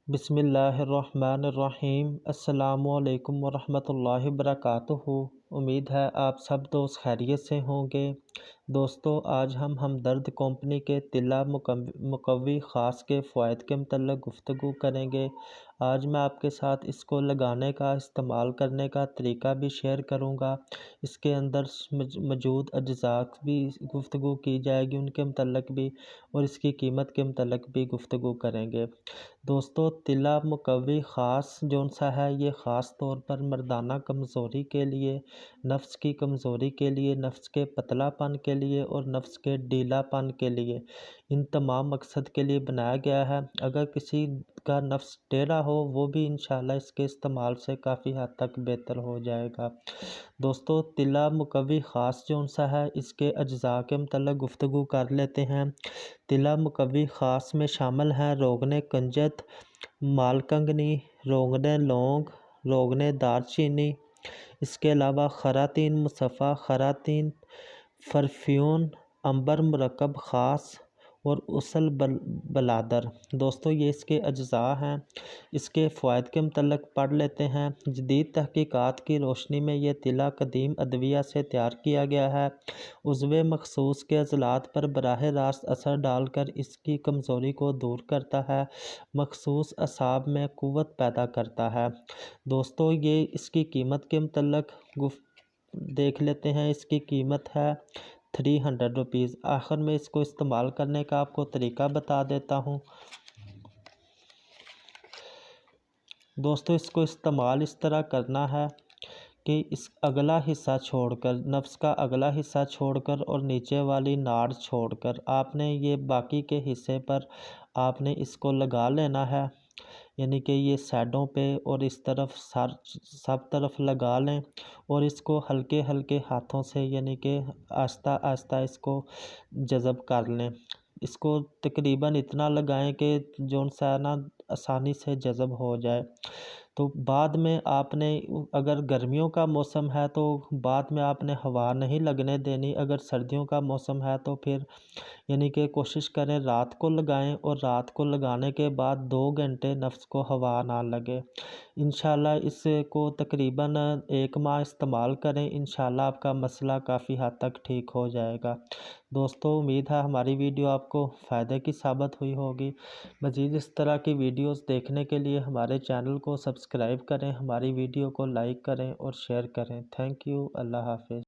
بسم اللہ الرحمن الرحیم۔ السلام علیکم ورحمۃ اللہ وبرکاتہ۔ امید ہے آپ سب دوست خیریت سے ہوں گے۔ دوستو، آج ہم ہمدرد کمپنی کے تلا مقوی خاص کے فوائد کے متعلق گفتگو کریں گے۔ آج میں آپ کے ساتھ اس کو لگانے کا، استعمال کرنے کا طریقہ بھی شیئر کروں گا۔ اس کے اندر موجود اجزاء بھی گفتگو کی جائے گی، ان کے متعلق بھی، اور اس کی قیمت کے متعلق بھی گفتگو کریں گے۔ دوستو، تلا مقوی خاص جون سا ہے، یہ خاص طور پر مردانہ کمزوری کے لیے، نفس کی کمزوری کے لیے، نفس کے پتلا پن کے لیے اور نفس کے ڈھیلا پن کے لیے، ان تمام مقصد کے لیے بنایا گیا ہے۔ اگر کسی کا نفس ٹیڑھا ہو، وہ بھی انشاءاللہ اس کے استعمال سے کافی حد تک بہتر ہو جائے گا۔ دوستو، تلا مقوی خاص جون سا ہے، اس کے اجزاء کے متعلق گفتگو کر لیتے ہیں۔ تلا مقوی خاص میں شامل ہیں روغن کنجد، مالکنگنی، روغن لونگ، روغن دار چینی، اس کے علاوہ خراطین مصفیٰ، خراطین پرفیون، عنبر مرکب خاص اور عسل بلادر۔ دوستو، یہ اس کے اجزاء ہیں۔ اس کے فوائد کے متعلق پڑھ لیتے ہیں۔ جدید تحقیقات کی روشنی میں یہ تلا قدیم ادویہ سے تیار کیا گیا ہے۔ عضو مخصوص کے عضلات پر براہ راست اثر ڈال کر اس کی کمزوری کو دور کرتا ہے، مخصوص اعصاب میں قوت پیدا کرتا ہے۔ دوستو، یہ اس کی قیمت کے متعلق دیکھ لیتے ہیں۔ اس کی قیمت ہے 300 روپیز۔ آخر میں اس کو استعمال کرنے کا آپ کو طریقہ بتا دیتا ہوں۔ دوستو، اس کو استعمال اس طرح کرنا ہے کہ اس اگلا حصہ چھوڑ کر، نفس کا اگلا حصہ چھوڑ کر اور نیچے والی ناڑ چھوڑ کر، آپ نے یہ باقی کے حصے پر آپ نے اس کو لگا لینا ہے، یعنی کہ یہ سائڈوں پہ اور اس طرف سب طرف لگا لیں، اور اس کو ہلکے ہلکے ہاتھوں سے، یعنی کہ آہستہ آہستہ اس کو جذب کر لیں۔ اس کو تقریباً اتنا لگائیں کہ جون سا نا آسانی سے جذب ہو جائے۔ تو بعد میں آپ نے، اگر گرمیوں کا موسم ہے تو بعد میں آپ نے ہوا نہیں لگنے دینی۔ اگر سردیوں کا موسم ہے تو پھر یعنی کہ کوشش کریں رات کو لگائیں، اور رات کو لگانے کے بعد 2 گھنٹے نفس کو ہوا نہ لگے۔ انشاءاللہ اس کو تقریباً 1 ماہ استعمال کریں، انشاءاللہ آپ کا مسئلہ کافی حد تک ٹھیک ہو جائے گا۔ دوستو، امید ہے ہماری ویڈیو آپ کو فائدے کی ثابت ہوئی ہوگی۔ مزید اس طرح کی ویڈیوز دیکھنے کے لیے ہمارے چینل کو سبسکرائب کریں، ہماری ویڈیو کو لائک کریں اور شیئر کریں۔ Thank you. اللہ حافظ۔